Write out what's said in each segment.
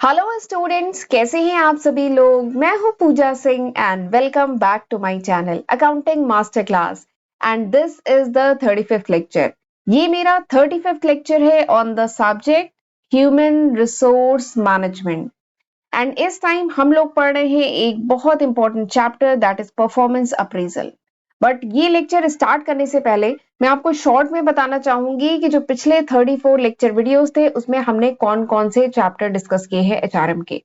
Hello students, कैसे हैं आप सभी लोग। मैं हूं Pooja Singh and welcome back to my channel accounting master class and this is the 35th lecture. ये मेरा 35th लेक्चर है on the subject human resource management. And इस टाइम हम लोग पढ़ रहे हैं एक बहुत important chapter that is performance appraisal. But ये लेक्चर स्टार्ट करने से पहले मैं आपको शॉर्ट में बताना चाहूंगी कि जो पिछले 34 लेक्चर वीडियोस थे उसमें हमने कौन कौन से चैप्टर डिस्कस किए हैं एचआरएम के।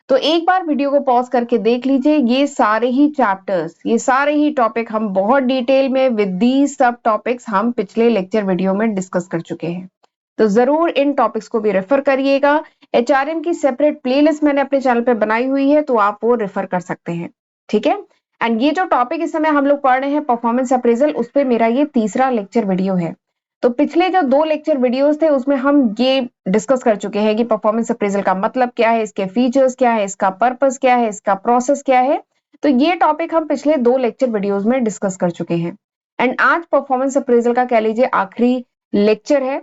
तो एक बार वीडियो को पॉज करके देख लीजिए। ये सारे ही चैप्टर्स, ये सारे ही टॉपिक हम बहुत डिटेल में विद दीज सब टॉपिक्स हम पिछले लेक्चर वीडियो में डिस्कस कर चुके हैं। तो जरूर इन टॉपिक्स को भी रेफर करिएगा। एचआरएम की सेपरेट प्लेलिस्ट मैंने अपने चैनल पे बनाई हुई है, तो आप वो रेफर कर सकते हैं। ठीक है। एंड ये जो टॉपिक इस समय हम लोग पढ़ रहे हैं परफॉर्मेंस अप्रेजल, उस पर मेरा ये तीसरा लेक्चर वीडियो है। तो पिछले जो 2 लेक्चर वीडियोस थे उसमें हम ये डिस्कस कर चुके हैं कि परफॉर्मेंस अप्रेजल का मतलब क्या है, इसके फीचर्स क्या है, इसका पर्पस क्या है, इसका प्रोसेस क्या है। तो ये टॉपिक हम पिछले 2 लेक्चर वीडियोस में डिस्कस कर चुके हैं। एंड आज परफॉर्मेंस अप्रेजल का कह लीजिए आखिरी लेक्चर है।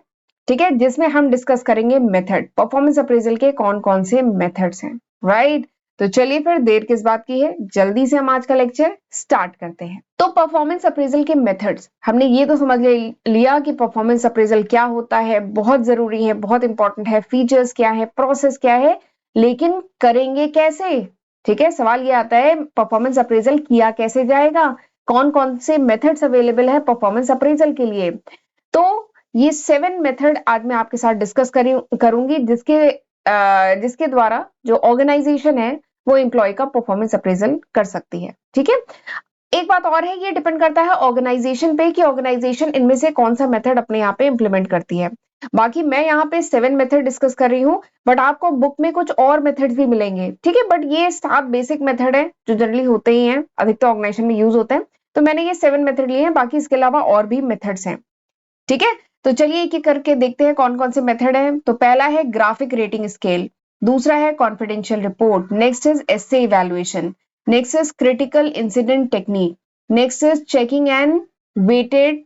ठीक है, जिसमें हम डिस्कस करेंगे मेथड, परफॉर्मेंस अप्रेजल के कौन कौन से मेथड्स हैं। राइट। तो चलिए फिर देर किस बात की है, जल्दी से हम आज का लेक्चर स्टार्ट करते हैं। तो परफॉर्मेंस अप्रेजल के मेथड्स, हमने ये तो समझ लिया कि परफॉर्मेंस अप्रेजल क्या होता है, बहुत जरूरी है, बहुत इंपॉर्टेंट है, फीचर्स क्या है, प्रोसेस क्या है, लेकिन करेंगे कैसे। ठीक है, सवाल ये आता है परफॉर्मेंस अप्रेजल किया कैसे जाएगा, कौन कौन से मेथड्स अवेलेबल है परफॉर्मेंस अप्रेजल के लिए। तो ये 7 मेथड आज मैं आपके साथ डिस्कस करूंगी, जिसके द्वारा जो ऑर्गेनाइजेशन है वो एम्प्लॉय का परफॉर्मेंस अप्रेजल कर सकती है। ठीक है। एक बात और है, ये डिपेंड करता है ऑर्गेनाइजेशन पे कि ऑर्गेनाइजेशन इनमें से कौन सा मेथड अपने यहाँ पे इंप्लीमेंट करती है। बाकी मैं यहाँ पे 7 मेथड डिस्कस कर रही हूँ, बट आपको बुक में कुछ और मेथड्स भी मिलेंगे। ठीक है, बट ये 7 बेसिक मेथड है जो जनरली होते ही हैं, अधिकतर ऑर्गेनाइजेशन में यूज होते हैं। तो मैंने ये 7 मेथड लिए हैं, बाकी इसके अलावा और भी मेथड्स हैं। ठीक है। तो चलिए एक एक करके देखते हैं कौन कौन से मेथड हैं। तो पहला है ग्राफिक रेटिंग स्केल, दूसरा है confidential report, next is essay evaluation, next is critical incident technique, next is checking and weighted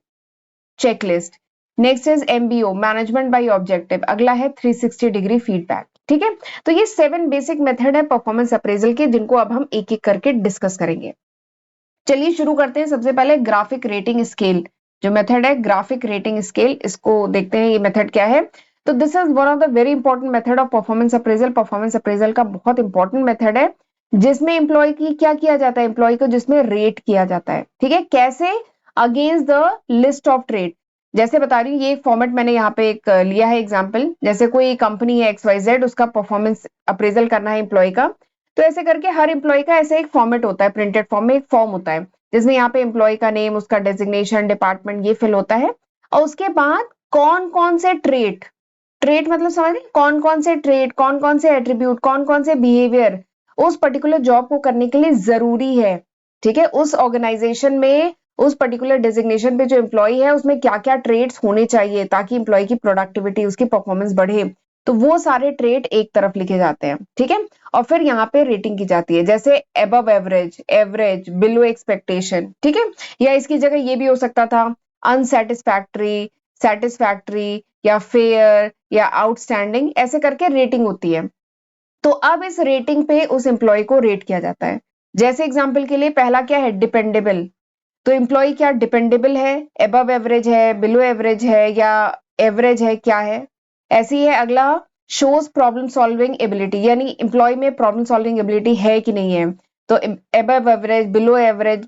checklist, next is MBO management by objective, अगला है 360 डिग्री फीडबैक। ठीक है। तो ये 7 बेसिक मेथड है परफॉर्मेंस अप्रेजल के, जिनको अब हम एक एक करके डिस्कस करेंगे। चलिए शुरू करते हैं। सबसे पहले ग्राफिक रेटिंग स्केल, जो मेथड है ग्राफिक रेटिंग स्केल, इसको देखते हैं ये मेथड क्या है। तो this is one of the very important method of performance appraisal. Performance appraisal का बहुत इंपॉर्टेंट मेथड है, जिसमें एम्प्लॉय की क्या किया जाता है, एम्प्लॉय को जिसमें रेट किया जाता है। ठीक है, कैसे, against the list of trade. जैसे बता रही हूँ, ये फॉर्मेट मैंने यहाँ पे एक लिया है एग्जाम्पल। जैसे कोई कंपनी है XYZ, उसका परफॉर्मेंस अप्रेजल करना है एम्प्लॉय का। तो ऐसे करके हर एम्प्लॉय का ऐसे एक फॉर्मेट होता है, प्रिंटेड फॉर्म में एक फॉर्म होता है, जिसमें यहाँ पे एम्प्लॉय का नेम, उसका डेजिग्नेशन, डिपार्टमेंट, ये फिल होता है। और उसके बाद कौन कौन से ट्रेट, ट्रेट मतलब समझ रहे, कौन कौन से ट्रेट, कौन कौन से एट्रीब्यूट, कौन कौन से बिहेवियर उस पर्टिकुलर जॉब को करने के लिए जरूरी है। ठीक है, उस ऑर्गेनाइजेशन में, उस पर्टिकुलर डेजिग्नेशन पे जो एम्प्लॉय है उसमें क्या क्या ट्रेड्स होने चाहिए ताकि एम्प्लॉय की प्रोडक्टिविटी, उसकी परफॉर्मेंस बढ़े। तो वो सारे ट्रेड एक तरफ लिखे जाते हैं। ठीक है। और फिर यहाँ पे रेटिंग की जाती है, जैसे above average, average, below expectation. ठीक है। या इसकी जगह ये भी हो सकता था अनसेटिस्फैक्ट्री, सेटिस्फैक्ट्री, या फेयर, या आउटस्टैंडिंग, ऐसे करके रेटिंग होती है। तो अब इस रेटिंग पे उस एम्प्लॉय को रेट किया जाता है। जैसे एग्जांपल के लिए पहला क्या है, डिपेंडेबल। तो एम्प्लॉय क्या डिपेंडेबल है, अबव एवरेज है, बिलो एवरेज है, या एवरेज है, क्या है। ऐसी है अगला, शोज प्रॉब्लम सॉल्विंग एबिलिटी, यानी एम्प्लॉय में प्रॉब्लम सॉल्विंग एबिलिटी है कि नहीं है। तो अबव एवरेज,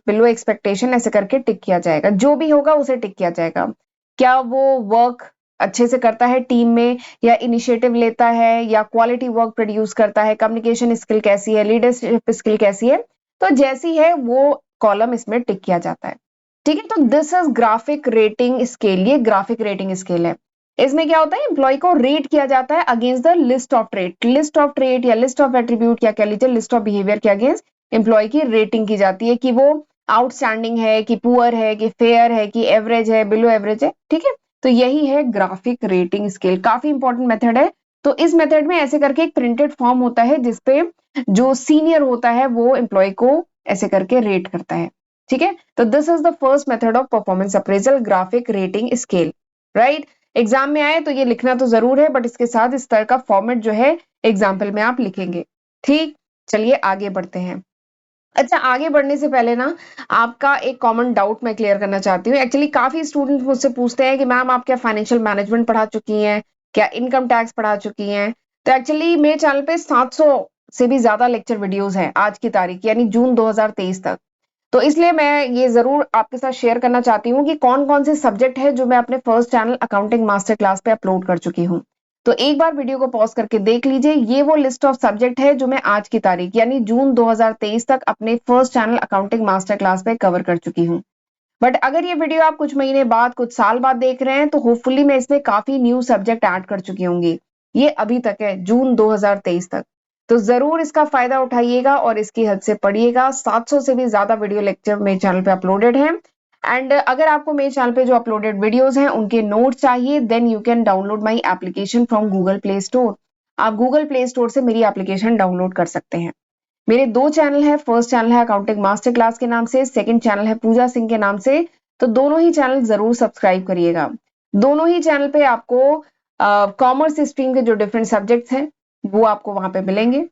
बिलो एक्सपेक्टेशन, ऐसे करके टिक किया जाएगा। जो भी होगा उसे टिक किया जाएगा। क्या वो वर्क अच्छे से करता है टीम में, या इनिशिएटिव लेता है, या क्वालिटी वर्क प्रोड्यूस करता है, कम्युनिकेशन स्किल कैसी है, लीडरशिप स्किल कैसी है। तो जैसी है वो कॉलम इसमें टिक किया जाता है। ठीक है। तो this is graphic rating scale, ये ग्राफिक रेटिंग स्केल है। इसमें क्या होता है, एम्प्लॉय को रेट किया जाता है against the list of trait, list of trait या लिस्ट ऑफ एट्रीब्यूट, क्या कह लीजिए, लिस्ट ऑफ बिहेवियर के अगेंस्ट एम्प्लॉय की रेटिंग की जाती है कि वो आउटस्टैंडिंग है, कि पुअर है, कि फेयर है, कि एवरेज है, बिलो एवरेज है। ठीक है। तो यही है ग्राफिक रेटिंग स्केल, काफी इंपॉर्टेंट मेथड है। तो इस मेथड में ऐसे करके एक प्रिंटेड फॉर्म होता है, जिसपे जो सीनियर होता है वो एम्प्लॉय को ऐसे करके रेट करता है। ठीक है। तो this is the first method of performance appraisal, graphic rating scale. Right. Exam में आए तो ये लिखना तो जरूर है, बट इसके साथ इस तरह का फॉर्मेट जो है एग्जाम्पल में आप लिखेंगे। ठीक, चलिए आगे बढ़ते हैं। अच्छा, आगे बढ़ने से पहले ना आपका एक कॉमन डाउट मैं क्लियर करना चाहती हूँ। एक्चुअली काफी स्टूडेंट्स मुझसे पूछते हैं कि मैम आप क्या फाइनेंशियल मैनेजमेंट पढ़ा चुकी हैं, क्या इनकम टैक्स पढ़ा चुकी हैं। तो एक्चुअली मेरे चैनल पे 700 से भी ज्यादा लेक्चर वीडियोस हैं आज की तारीख यानी जून 2023 तक। तो इसलिए मैं ये जरूर आपके साथ शेयर करना चाहती हूँ कि कौन कौन से सब्जेक्ट है जो मैं अपने first channel accounting master class पे अपलोड कर चुकी हूँ। तो एक बार वीडियो को पॉज करके देख लीजिए, ये वो लिस्ट ऑफ सब्जेक्ट है जो मैं आज की तारीख यानी जून 2023 तक अपने first channel accounting master class पे कवर कर चुकी हूँ। बट अगर ये वीडियो आप कुछ महीने बाद, कुछ साल बाद देख रहे हैं तो होपफुली मैं इसमें काफी न्यू सब्जेक्ट ऐड कर चुकी होंगी। ये अभी तक है, जून 2023 तक। तो जरूर इसका फायदा उठाइएगा और इसकी हद से पढ़िएगा। 700 से भी ज्यादा वीडियो लेक्चर मेरे चैनल पे अपलोडेड हैं। एंड अगर आपको मेरे चैनल पे जो अपलोडेड वीडियोस हैं उनके नोट चाहिए, then you can download my application from Google Play Store. आप गूगल प्ले स्टोर से मेरी एप्लीकेशन डाउनलोड कर सकते हैं। मेरे दो चैनल है, फर्स्ट चैनल है अकाउंटिंग मास्टर क्लास के नाम से, सेकंड चैनल है पूजा सिंह के नाम से। तो दोनों ही चैनल जरूर सब्सक्राइब करिएगा। दोनों ही चैनल पे आपको कॉमर्स स्ट्रीम के जो डिफरेंट सब्जेक्ट्स हैं वो आपको वहां पे मिलेंगे।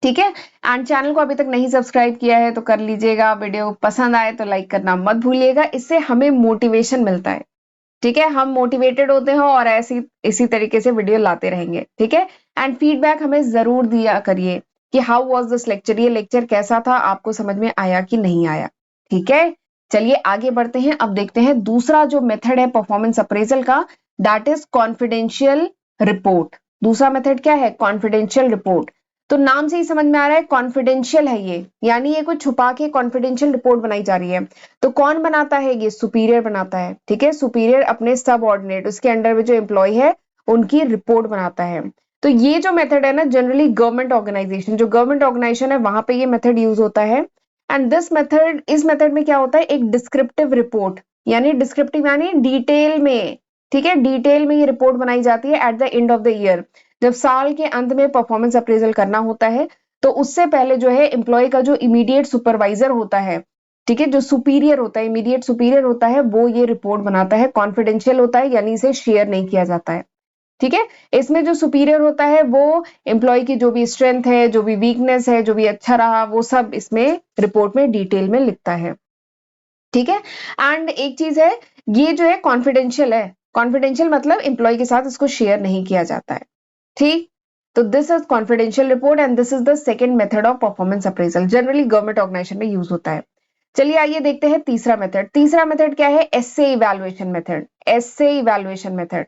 ठीक है, एंड चैनल को अभी तक नहीं सब्सक्राइब किया है तो कर लीजिएगा। वीडियो पसंद आए तो लाइक करना मत भूलिएगा, इससे हमें मोटिवेशन मिलता है। ठीक है, हम मोटिवेटेड होते हैं और ऐसी इसी तरीके से वीडियो लाते रहेंगे। ठीक है, एंड फीडबैक हमें जरूर दिया करिए कि हाउ वाज दिस लेक्चर, ये लेक्चर कैसा था, आपको समझ में आया कि नहीं आया। ठीक है, चलिए आगे बढ़ते हैं। अब देखते हैं दूसरा जो मेथड है परफॉर्मेंस अप्रेजल का, दैट इज कॉन्फिडेंशियल रिपोर्ट। दूसरा मेथड क्या है? Confidential report. तो नाम से ही समझ में आ रहा है कॉन्फिडेंशियल है ये, यानी ये कुछ छुपा के कॉन्फिडेंशियल रिपोर्ट बनाई जा रही है। तो कौन बनाता है? ये सुपीरियर बनाता है। ठीक है, सुपीरियर अपने सब ऑर्डिनेट, उसके अंडर में जो एम्प्लॉय है उनकी रिपोर्ट बनाता है। तो ये जो मेथड है ना, जनरली गवर्नमेंट ऑर्गेनाइजेशन, जो गवर्नमेंट ऑर्गेनाइजेशन है वहां पे ये मेथड यूज होता है। एंड दिस मेथड, इस मेथड में क्या होता है? एक डिस्क्रिप्टिव रिपोर्ट, यानी डिस्क्रिप्टिव यानी डिटेल में, ठीक है, डिटेल में ये रिपोर्ट बनाई जाती है at the end of the year. जब साल के अंत में परफॉर्मेंस अप्रेजल करना होता है तो उससे पहले जो है एम्प्लॉय का जो इमीडिएट सुपरवाइजर होता है, ठीक है, जो सुपीरियर होता है, इमीडिएट सुपीरियर होता है, वो ये रिपोर्ट बनाता है। कॉन्फिडेंशियल होता है यानी इसे शेयर नहीं किया जाता है। ठीक है, इसमें जो सुपीरियर होता है वो एम्प्लॉय की जो भी स्ट्रेंथ है, जो भी वीकनेस है, जो भी अच्छा रहा, वो सब इसमें रिपोर्ट में डिटेल में लिखता है। ठीक है, एंड एक चीज है, ये जो है कॉन्फिडेंशियल है। कॉन्फिडेंशियल मतलब एम्प्लॉय के साथ इसको शेयर नहीं किया जाता है। ठीक, तो this is confidential report and this is the second method of performance appraisal, generally government organisation में यूज होता है। चलिए आइए देखते हैं तीसरा मेथड। तीसरा मेथड क्या है? Essay evaluation method. Essay evaluation method,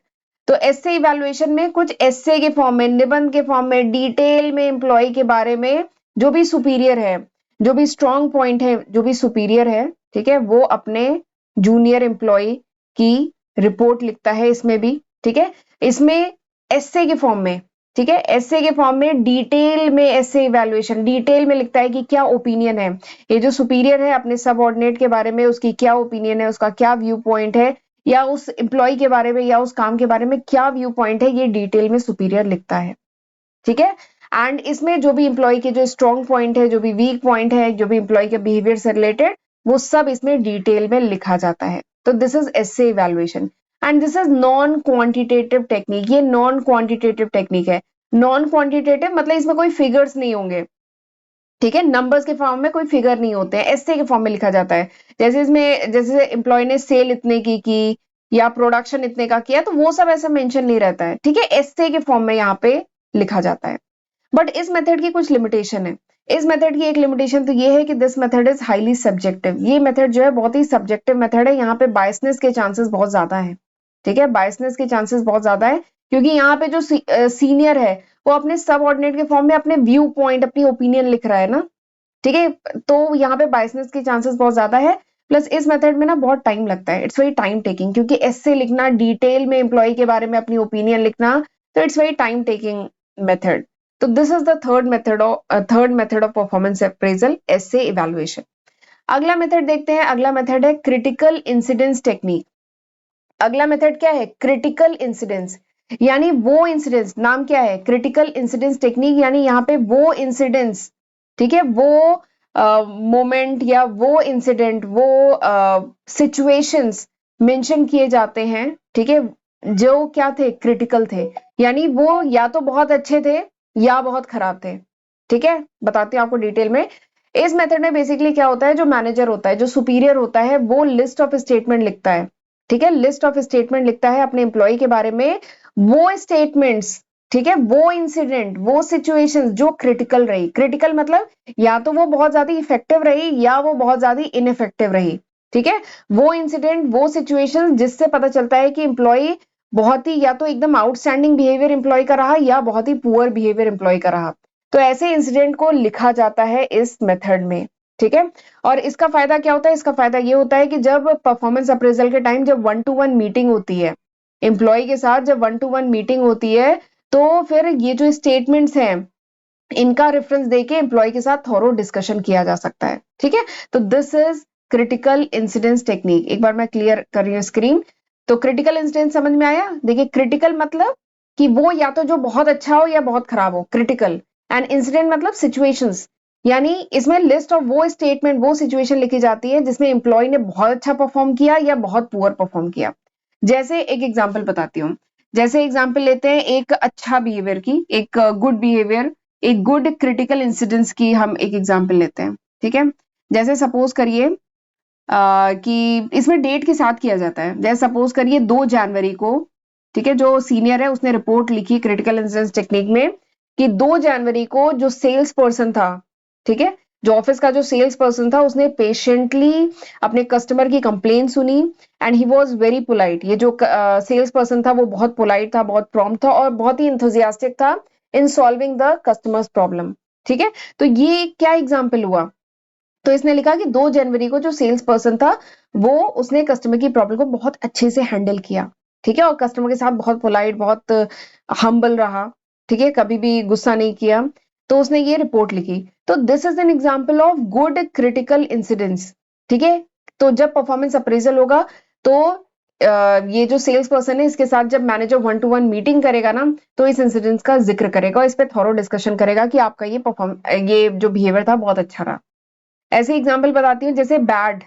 तो एसए इवैल्यूएशन में कुछ एसए के फॉर्म में, निबंध के फॉर्म में, डिटेल में एम्प्लॉय के बारे में, जो भी सुपीरियर है, जो भी स्ट्रॉन्ग पॉइंट है, जो भी सुपीरियर है, ठीक है, वो अपने जूनियर एम्प्लॉय की रिपोर्ट लिखता है इसमें भी। ठीक है, इसमें एसए के फॉर्म में, ठीक है, एसए के फॉर्म में डिटेल में एसए इवैल्यूएशन, डिटेल में लिखता है कि क्या ओपिनियन है, ये जो सुपीरियर है अपने सबऑर्डिनेट के बारे में, उसकी क्या ओपिनियन है, उसका क्या व्यू पॉइंट है, या उस एम्प्लॉय के बारे में या उस काम के बारे में क्या व्यू पॉइंट है, ये डिटेल में सुपीरियर लिखता है। ठीक है, एंड इसमें जो भी एम्प्लॉय के जो स्ट्रॉन्ग पॉइंट है, जो भी वीक पॉइंट है, जो भी एम्प्लॉय के बिहेवियर से रिलेटेड, वो सब इसमें डिटेल में लिखा जाता है। तो this is essay evaluation and this is non quantitative technique. ये नॉन क्वांटिटेटिव टेक्निक है। नॉन क्वांटिटेटिव मतलब इसमें कोई फिगर्स नहीं होंगे। ठीक है, नंबर्स के फॉर्म में कोई फिगर नहीं होते हैं, एसए के फॉर्म में लिखा जाता है। जैसे इसमें, जैसे एम्प्लॉय ने सेल इतने की या प्रोडक्शन इतने का किया, तो वो सब ऐसा मेंशन नहीं रहता है। ठीक है, एसए के फॉर्म में यहाँ पे लिखा जाता है। बट इस मेथड की कुछ लिमिटेशन है। इस मेथड की एक लिमिटेशन तो ये है कि this method is highly subjective. ये मेथड जो है बहुत ही सब्जेक्टिव मेथड है। यहाँ पे बायसनेस के चांसेस बहुत ज्यादा है। ठीक है, बायसनेस के चांसेस बहुत ज्यादा है, क्योंकि यहाँ पे जो सीनियर है वो अपने सब ऑर्डिनेट के फॉर्म में अपने व्यू पॉइंट, अपनी ओपिनियन लिख रहा है ना। ठीक है, तो यहाँ पे बायसनेस के चांसेस बहुत ज्यादा है। प्लस इस मेथड में ना बहुत टाइम लगता है, इट्स वेरी टाइम टेकिंग, क्योंकि एससे लिखना, डिटेल में एम्प्लॉय के बारे में अपनी ओपिनियन लिखना, तो it's very time taking method. तो this is the third method of performance appraisal, essay evaluation. अगला मेथड देखते हैं। अगला मेथड है क्रिटिकल इंसिडेंस टेक्निक। अगला मेथड क्या है? क्रिटिकल इंसिडेंस, यानी वो इंसिडेंस, नाम क्या है? क्रिटिकल इंसिडेंस टेक्निक, यानी यहाँ पे वो इंसिडेंस, ठीक है, वो मोमेंट या वो इंसिडेंट, वो सिचुएशंस मेंशन किए जाते हैं, ठीक है, जो क्या थे? क्रिटिकल थे, यानी वो या तो बहुत अच्छे थे या बहुत खराब थे। ठीक है, बताती हूँ आपको डिटेल में। इस मेथड में बेसिकली क्या होता है, जो मैनेजर होता है, जो सुपीरियर होता है, वो लिस्ट ऑफ स्टेटमेंट लिखता है। ठीक है, लिस्ट ऑफ स्टेटमेंट लिखता है अपने एम्प्लॉय के बारे में। वो स्टेटमेंट्स, ठीक है, वो इंसिडेंट, वो सिचुएशंस जो क्रिटिकल रही, क्रिटिकल मतलब या तो वो बहुत ज्यादा इफेक्टिव रही या वो बहुत ज्यादा इनइफेक्टिव रही। ठीक है, वो इंसिडेंट, वो सिचुएशन जिससे पता चलता है कि एम्प्लॉय बहुत ही या तो एकदम आउटस्टैंडिंग बिहेवियर एम्प्लॉय का रहा या बहुत ही पुअर बिहेवियर एम्प्लॉय का रहा। तो ऐसे इंसिडेंट को लिखा जाता है इस मेथड में। ठीक है, और इसका फायदा क्या होता है, इसका फायदा ये होता है कि जब परफॉर्मेंस अप्रेजल के टाइम जब 1-to-1 मीटिंग होती है एम्प्लॉय के साथ, जब 1-to-1 मीटिंग होती है, तो फिर ये जो स्टेटमेंट्स हैं इनका रेफरेंस देके एम्प्लॉय के साथ थोरो डिस्कशन किया जा सकता है। ठीक है, तो this is critical incidence technique. एक बार मैं क्लियर कर रही हूँ स्क्रीन। तो क्रिटिकल इंसिडेंस समझ में आया। देखिए, क्रिटिकल मतलब कि वो या तो जो बहुत अच्छा हो या बहुत खराब हो, क्रिटिकल। एंड इंसिडेंट मतलब सिचुएशंस, यानी इसमें लिस्ट ऑफ वो स्टेटमेंट, वो सिचुएशन लिखी जाती है जिसमें एम्प्लॉय ने बहुत अच्छा परफॉर्म किया या बहुत पुअर परफॉर्म किया। जैसे एक एग्जांपल बताती हूँ। जैसे एग्जांपल लेते हैं एक अच्छा बिहेवियर की, एक गुड बिहेवियर, एक गुड क्रिटिकल इंसिडेंस की हम एक एग्जांपल लेते हैं। ठीक है, जैसे सपोज करिए कि इसमें डेट के साथ किया जाता है। जैसे सपोज करिए 2 जनवरी को, ठीक है, जो सीनियर है उसने रिपोर्ट लिखी क्रिटिकल इंसिडेंस टेक्निक में कि 2 जनवरी को जो सेल्स पर्सन था, ठीक है, जो ऑफिस का जो सेल्स पर्सन था, उसने पेशेंटली अपने कस्टमर की कंप्लेन सुनी and he was very polite. ये जो सेल्स पर्सन था वो बहुत पोलाइट था, बहुत प्रॉम्प्ट था और बहुत ही इंथुजियास्टिक था in solving the customers problem. ठीक है, तो ये क्या एग्जाम्पल हुआ। तो इसने लिखा कि 2 जनवरी को जो सेल्स पर्सन था वो उसने कस्टमर की प्रॉब्लम को बहुत अच्छे से हैंडल किया। ठीक है, और कस्टमर के साथ बहुत पोलाइट, बहुत हम्बल रहा। ठीक है, कभी भी गुस्सा नहीं किया। तो उसने ये रिपोर्ट लिखी। तो this is an example of good critical incidents. ठीक है, तो जब परफॉर्मेंस अप्रेजल होगा तो ये जो सेल्स पर्सन है इसके साथ जब मैनेजर 1-to-1 मीटिंग करेगा ना, तो इस इंसिडेंट्स का जिक्र करेगा और इस पे थॉरो डिस्कशन करेगा कि आपका ये जो बिहेवियर था बहुत अच्छा रहा। ऐसे एग्जाम्पल बताती हूँ। जैसे बैड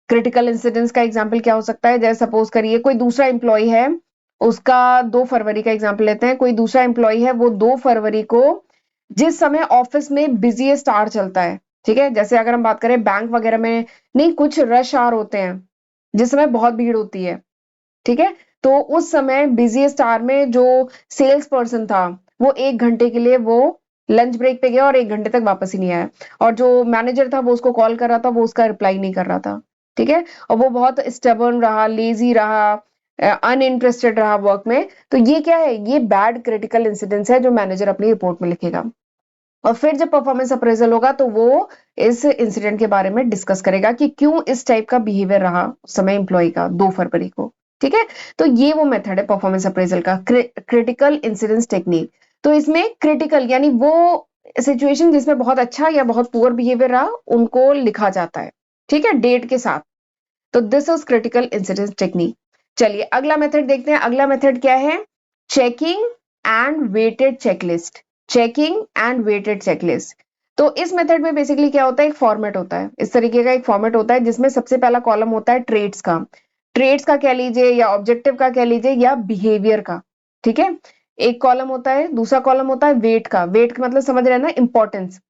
क्रिटिकल इंसिडेंस का एग्जाम्पल क्या हो सकता है। जैसे सपोज करिए कोई दूसरा एम्प्लॉय है, उसका 2 फरवरी का एग्जाम्पल लेते हैं। कोई दूसरा एम्प्लॉय है, वो 2 फरवरी को जिस समय ऑफिस में बिजीएस्ट आवर चलता है, ठीक है, जैसे अगर हम बात करें बैंक वगैरह में, नहीं, कुछ रश आवर होते हैं जिस समय बहुत भीड़ होती है। ठीक है, तो उस समय बिजीएस्ट आवर में जो सेल्स पर्सन था वो 1 घंटे के लिए वो लंच ब्रेक पे गया और 1 घंटे तक वापस ही नहीं आया। और जो मैनेजर था वो उसको कॉल कर रहा था, वो उसका रिप्लाई नहीं कर रहा था। ठीक है, और वो बहुत स्टबर्न रहा, लेजी रहा, अनइंटरेस्टेड रहा वर्क में। तो ये क्या है, ये बैड क्रिटिकल इंसिडेंस है जो मैनेजर अपनी रिपोर्ट में लिखेगा। और फिर जब परफॉर्मेंस अप्रेजल होगा तो वो इस इंसिडेंट के बारे में डिस्कस करेगा कि क्यों इस टाइप का बिहेवियर रहा उस समय एम्प्लॉय का 2 फरवरी को। ठीक है, तो ये वो मेथड है परफॉर्मेंस अप्रेजल का, क्रिटिकल इंसिडेंस टेक्निक। तो इसमें क्रिटिकल यानी वो सिचुएशन जिसमें बहुत अच्छा या बहुत पुअर बिहेवियर रहा उनको लिखा जाता है। ठीक है, डेट के साथ। तो this is critical incidence technique. चलिए अगला मेथड देखते हैं। अगला मेथड क्या है, checking and weighted checklist. Checking and weighted checklist. तो इस मेथड में बेसिकली क्या होता है, एक फॉर्मेट होता है, इस तरीके का एक फॉर्मेट होता है जिसमें सबसे पहला कॉलम होता है ट्रेड्स का। ट्रेड्स का कह लीजिए या ऑब्जेक्टिव का कह लीजिए या बिहेवियर का। ठीक है, एक कॉलम होता है। दूसरा कॉलम होता है वेट का। वेट का मतलब समझ रहे हैं ना, इंपॉर्टेंस,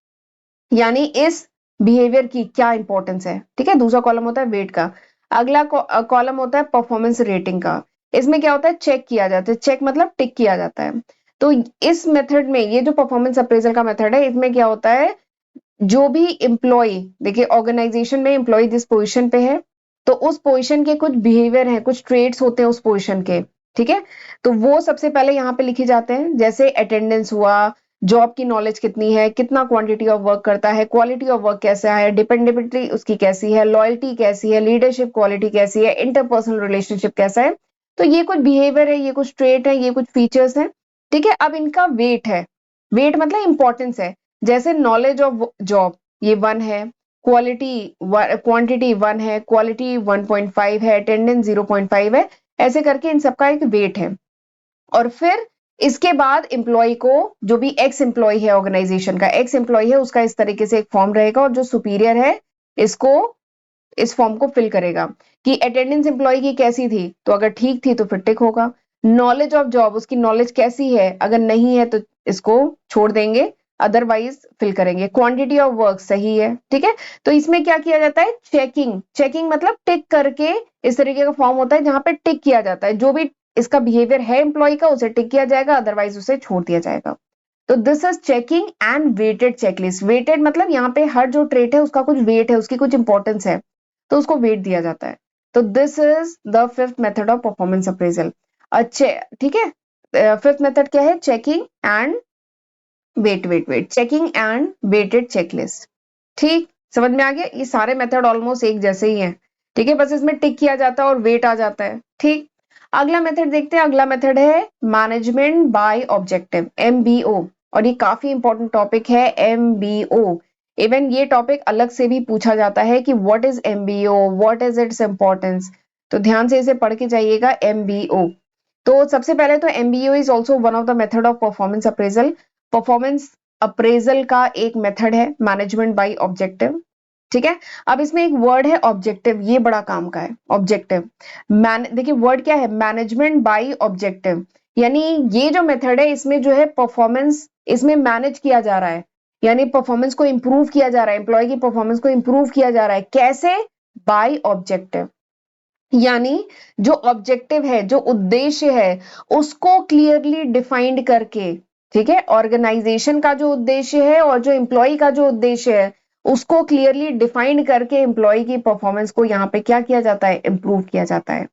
यानी इस बिहेवियर की क्या इंपॉर्टेंस है। ठीक है, दूसरा कॉलम होता है वेट का। अगला कॉलम होता है परफॉर्मेंस रेटिंग का। इसमें क्या होता है, चेक किया जाता है। चेक मतलब टिक किया जाता है। तो इस मेथड में, ये जो परफॉर्मेंस अप्रेजल का मेथड है, इसमें क्या होता है, जो भी एम्प्लॉय, देखिए ऑर्गेनाइजेशन में एम्प्लॉय जिस पोजीशन पे है, तो उस पोजीशन के कुछ बिहेवियर हैं, कुछ ट्रेड्स होते हैं उस पोजीशन के। ठीक है, तो वो सबसे पहले यहाँ पे लिखे जाते हैं। जैसे अटेंडेंस हुआ, जॉब की नॉलेज कितनी है, कितना क्वांटिटी ऑफ वर्क करता है, क्वालिटी ऑफ वर्क कैसा है, डिपेंडेबिलिटी उसकी कैसी है, लॉयल्टी कैसी है, लीडरशिप क्वालिटी कैसी है, इंटरपर्सनल रिलेशनशिप कैसा है। तो ये कुछ बिहेवियर है, ये कुछ ट्रेट है, ये कुछ फीचर्स हैं। ठीक है, अब इनका वेट है। वेट मतलब इंपॉर्टेंस है। जैसे नॉलेज ऑफ जॉब ये 1 है, क्वालिटी क्वांटिटी 1 है, क्वालिटी 1.5 है, अटेंडेंस 0.5 है। ऐसे करके इन सबका एक वेट है। और फिर इसके बाद एम्प्लॉय को, जो भी एक्स एम्प्लॉय है, ऑर्गेनाइजेशन का एक्स एम्प्लॉय है, उसका इस तरीके से एक फॉर्म रहेगा और जो सुपीरियर है इसको, इस फॉर्म को फिल करेगा कि अटेंडेंस एम्प्लॉय की कैसी थी, तो अगर ठीक थी तो फिर टिक होगा। नॉलेज ऑफ जॉब, उसकी नॉलेज कैसी है, अगर नहीं है तो इसको छोड़ देंगे, अदरवाइज फिल करेंगे। क्वांटिटी ऑफ वर्क सही है, ठीक है। तो इसमें क्या किया जाता है, चेकिंग। चेकिंग मतलब टिक करके, इस तरीके का फॉर्म होता है जहां पे टिक किया जाता है, जो भी इसका बिहेवियर है एम्प्लॉय का उसे टिक किया जाएगा, अदरवाइज उसे छोड़ दिया जाएगा। तो this is checking and weighted checklist. Weighted मतलब यहाँ पे हर जो ट्रेट है उसका कुछ वेट है, उसकी कुछ इंपॉर्टेंस है, तो उसको वेट दिया जाता है। तो this is the fifth method of performance appraisal. अच्छे, ठीक है। फिफ्थ मेथड क्या है, checking and weight checking and weighted checklist. ठीक, समझ में आ गया। ये सारे मेथड ऑलमोस्ट एक जैसे ही हैं, ठीक है, बस इसमें टिक किया जाता है और वेट आ जाता है। ठीक, अगला मेथड देखते हैं। अगला मेथड है मैनेजमेंट बाय ऑब्जेक्टिव, एमबीओ। और ये काफी इंपॉर्टेंट टॉपिक है, एमबीओ। इवन ये टॉपिक अलग से भी पूछा जाता है कि what is MBO, what is its importance. तो ध्यान से इसे पढ़ के जाइएगा, एमबीओ। तो सबसे पहले तो MBO is also one of the method of performance appraisal. Performance appraisal का एक मेथड है मैनेजमेंट बाय ऑब्जेक्टिव, ठीक है। अब इसमें एक वर्ड है ऑब्जेक्टिव, ये बड़ा काम का है ऑब्जेक्टिव। देखिए वर्ड क्या है, मैनेजमेंट बाय ऑब्जेक्टिव, यानी ये जो मेथड है इसमें जो है परफॉर्मेंस इसमें मैनेज किया जा रहा है, यानी परफॉर्मेंस को इंप्रूव किया जा रहा है, एम्प्लॉय की परफॉर्मेंस को इंप्रूव किया जा रहा है। कैसे, बाय ऑब्जेक्टिव, यानी जो ऑब्जेक्टिव है, जो उद्देश्य है, उसको क्लियरली डिफाइंड करके, ठीक है। ऑर्गेनाइजेशन का जो उद्देश्य है और जो एम्प्लॉय का जो उद्देश्य है, उसको क्लियरली डिफाइंड करके एम्प्लॉय की परफॉर्मेंस को यहाँ पे क्या किया जाता है, इंप्रूव किया जाता है।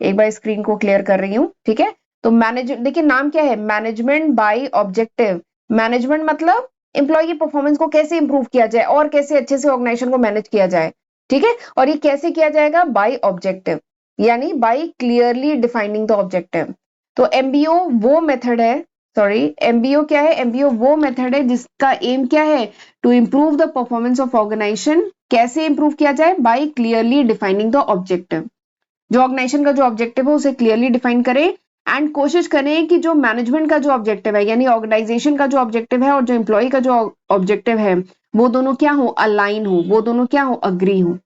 एक बार स्क्रीन को क्लियर कर रही हूँ, ठीक है। तो मैनेज, देखिए नाम क्या है, मैनेजमेंट बाय ऑब्जेक्टिव। मैनेजमेंट मतलब एम्प्लॉय की परफॉर्मेंस को कैसे इंप्रूव किया जाए और कैसे अच्छे से ऑर्गेनाइजेशन को मैनेज किया जाए, ठीक है। और ये कैसे किया जाएगा, बाय ऑब्जेक्टिव, यानी by clearly defining the objective. तो एमबीओ वो मेथड है, सॉरी, एमबीओ क्या है, एमबीओ वो मेथड है जिसका एम क्या है, to improve the performance of organisation. कैसे इंप्रूव किया जाए, by clearly defining the objective. जो ऑर्गेनाइजेशन का जो ऑब्जेक्टिव है उसे क्लियरली डिफाइन करें एंड कोशिश करें कि जो मैनेजमेंट का जो ऑब्जेक्टिव है, यानी ऑर्गेनाइजेशन का जो ऑब्जेक्टिव है और जो एम्प्लॉय का जो ऑब्जेक्टिव है, वो दोनों क्या हो, अलाइन हो, वो दोनों क्या हो, अग्री हो,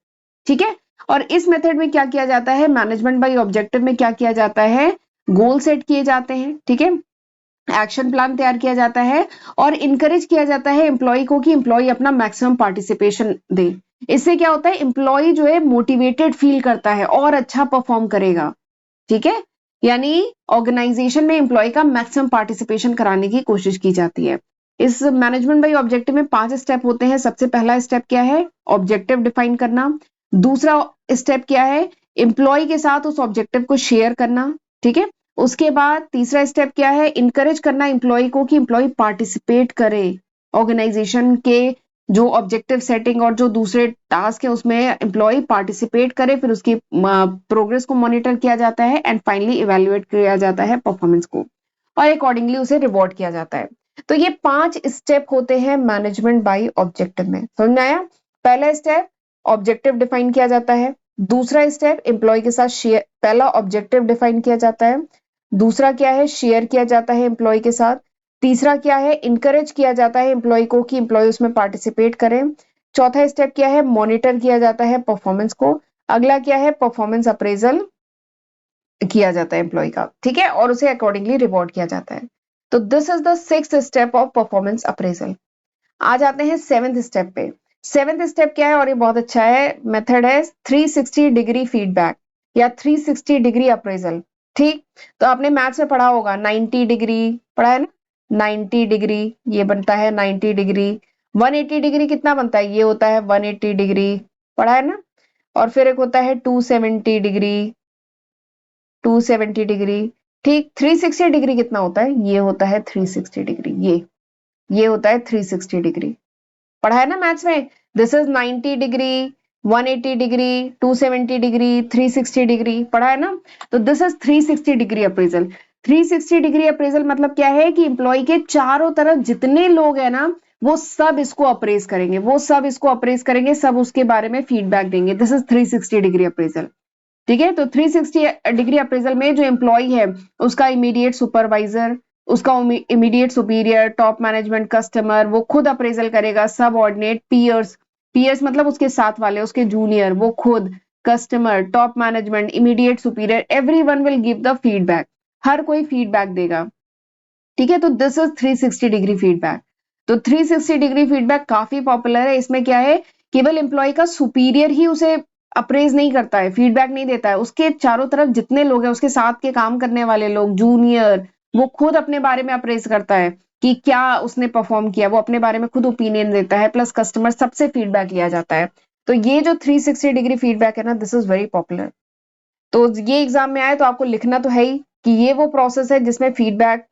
ठीक है। और इस मेथड में क्या किया जाता है, मैनेजमेंट बाय ऑब्जेक्टिव में क्या किया जाता है, गोल सेट किए जाते हैं, ठीक है, एक्शन प्लान तैयार किया जाता है और इनकरेज किया जाता है एम्प्लॉय को कि एम्प्लॉय अपना मैक्सिमम पार्टिसिपेशन दे। इससे क्या होता है, एम्प्लॉय जो है मोटिवेटेड फील करता है और अच्छा परफॉर्म करेगा, ठीक है। यानी ऑर्गेनाइजेशन में एम्प्लॉय का मैक्सिमम पार्टिसिपेशन कराने की कोशिश की जाती है। इस मैनेजमेंट बाय ऑब्जेक्टिव में 5 स्टेप होते हैं। सबसे पहला स्टेप क्या है, ऑब्जेक्टिव डिफाइन करना। दूसरा स्टेप क्या है, एम्प्लॉय के साथ उस ऑब्जेक्टिव को शेयर करना, ठीक है। उसके बाद तीसरा स्टेप क्या है, इनकरेज करना एम्प्लॉय को कि एम्प्लॉय पार्टिसिपेट करे ऑर्गेनाइजेशन के जो ऑब्जेक्टिव सेटिंग और जो दूसरे टास्क है उसमें एम्प्लॉय पार्टिसिपेट करे। फिर उसकी प्रोग्रेस को मॉनिटर किया जाता है एंड फाइनली इवेल्युएट किया जाता है परफॉर्मेंस को और अकॉर्डिंगली उसे रिवॉर्ड किया जाता है। तो ये 5 स्टेप होते हैं मैनेजमेंट बाय ऑब्जेक्टिव में, समझ में आया। पहला स्टेप, ऑब्जेक्टिव डिफाइन किया जाता है। दूसरा स्टेप, एम्प्लॉय के साथ शेयर, पहला ऑब्जेक्टिव डिफाइन किया जाता है, दूसरा क्या है, शेयर किया जाता है एम्प्लॉय के साथ। तीसरा क्या है, इनकरेज किया जाता है एम्प्लॉय को कि एम्प्लॉय उसमें पार्टिसिपेट करें। चौथा स्टेप क्या है, मॉनिटर किया जाता है परफॉर्मेंस को। अगला क्या है, परफॉर्मेंस अप्रेजल किया जाता है एम्प्लॉय का, ठीक है, और उसे अकॉर्डिंगली रिवॉर्ड किया जाता है। तो this is the 6th step of performance appraisal. आ जाते हैं 7th स्टेप पे। 7th स्टेप क्या है, और ये बहुत अच्छा है, मेथड है 360 डिग्री फीडबैक या 360 डिग्री अप्रेजल। ठीक, तो आपने मैथ्स में पढ़ा होगा 90 डिग्री, पढ़ा है ना, 90 डिग्री ये बनता है 90 डिग्री। 180 डिग्री कितना बनता है, ये होता है 180 डिग्री, पढ़ा है ना। और फिर एक होता है 270 डिग्री, 270 डिग्री। ठीक, 360 डिग्री कितना होता है, ये होता है 360 डिग्री, ये होता है 360 डिग्री, पढ़ा है ना मैथ्स में। This is 90 degree, 180 degree, 270 degree, 360 degree, पढ़ा है ना। तो this is 360 degree appraisal. 360 degree appraisal मतलब क्या है कि एम्प्लॉय के चारों तरफ जितने लोग हैं ना, वो सब इसको अप्रेज करेंगे, वो सब इसको अप्रेज करेंगे, सब उसके बारे में फीडबैक देंगे। दिस इज 360 डिग्री अप्रेजल, ठीक है। तो 360 डिग्री अप्रेजल में जो एम्प्लॉय है, उसका इमीडिएट सुपरवाइजर, उसका immediate superior, top management, customer, वो खुद अप्रेजल करेगा, सब ऑर्डिनेट, पीयर्स, पीयर्स मतलब उसके साथ वाले, उसके जूनियर, वो खुद, customer, top management, immediate superior, everyone will give the feedback, हर कोई फीडबैक देगा। ठीक है, तो दिस इज 360 डिग्री फीडबैक। तो 360 डिग्री फीडबैक काफी पॉपुलर है। इसमें क्या है, केवल एम्प्लॉय का सुपीरियर ही उसे अप्रेज नहीं करता है, फीडबैक नहीं देता है, उसके चारों तरफ जितने लोग हैं, उसके साथ के काम करने वाले लोग, जूनियर, वो खुद अपने बारे में अप्रेज करता है कि क्या उसने परफॉर्म किया, वो अपने बारे में खुद ओपिनियन देता है, प्लस कस्टमर सबसे फीडबैक लिया जाता है। तो ये जो 360 डिग्री फीडबैक है ना, दिस इज वेरी पॉपुलर। तो ये एग्जाम में आए तो आपको लिखना तो है ही कि ये वो प्रोसेस है जिसमें फीडबैक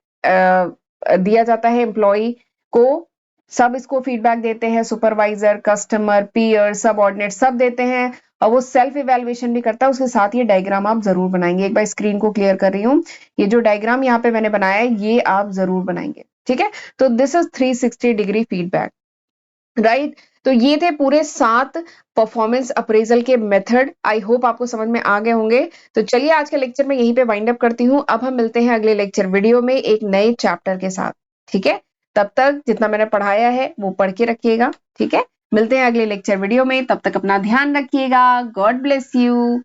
दिया जाता है एम्प्लॉय को। सब इसको फीडबैक देते हैं, सुपरवाइजर, कस्टमर, पीयर, सबऑर्डिनेट सब देते हैं, और वो सेल्फ इवेल्युएशन भी करता है। उसके साथ ये डायग्राम आप जरूर बनाएंगे। एक बार स्क्रीन को क्लियर कर रही हूँ, ये जो डायग्राम यहाँ पे मैंने बनाया है ये आप जरूर बनाएंगे। ठीक है, तो this is 360 degree feedback, right. तो ये थे पूरे 7 परफॉर्मेंस अप्रेजल के मेथड। आई होप आपको समझ में आ गए होंगे। तो चलिए आज के लेक्चर में यहीं पे वाइंड अप करती हूँ। अब हम मिलते हैं अगले लेक्चर वीडियो में एक नए चैप्टर के साथ। ठीक है, तब तक जितना मैंने पढ़ाया है वो पढ़ के रखिएगा। ठीक है, मिलते हैं अगले लेक्चर वीडियो में, तब तक अपना ध्यान रखिएगा। God bless you.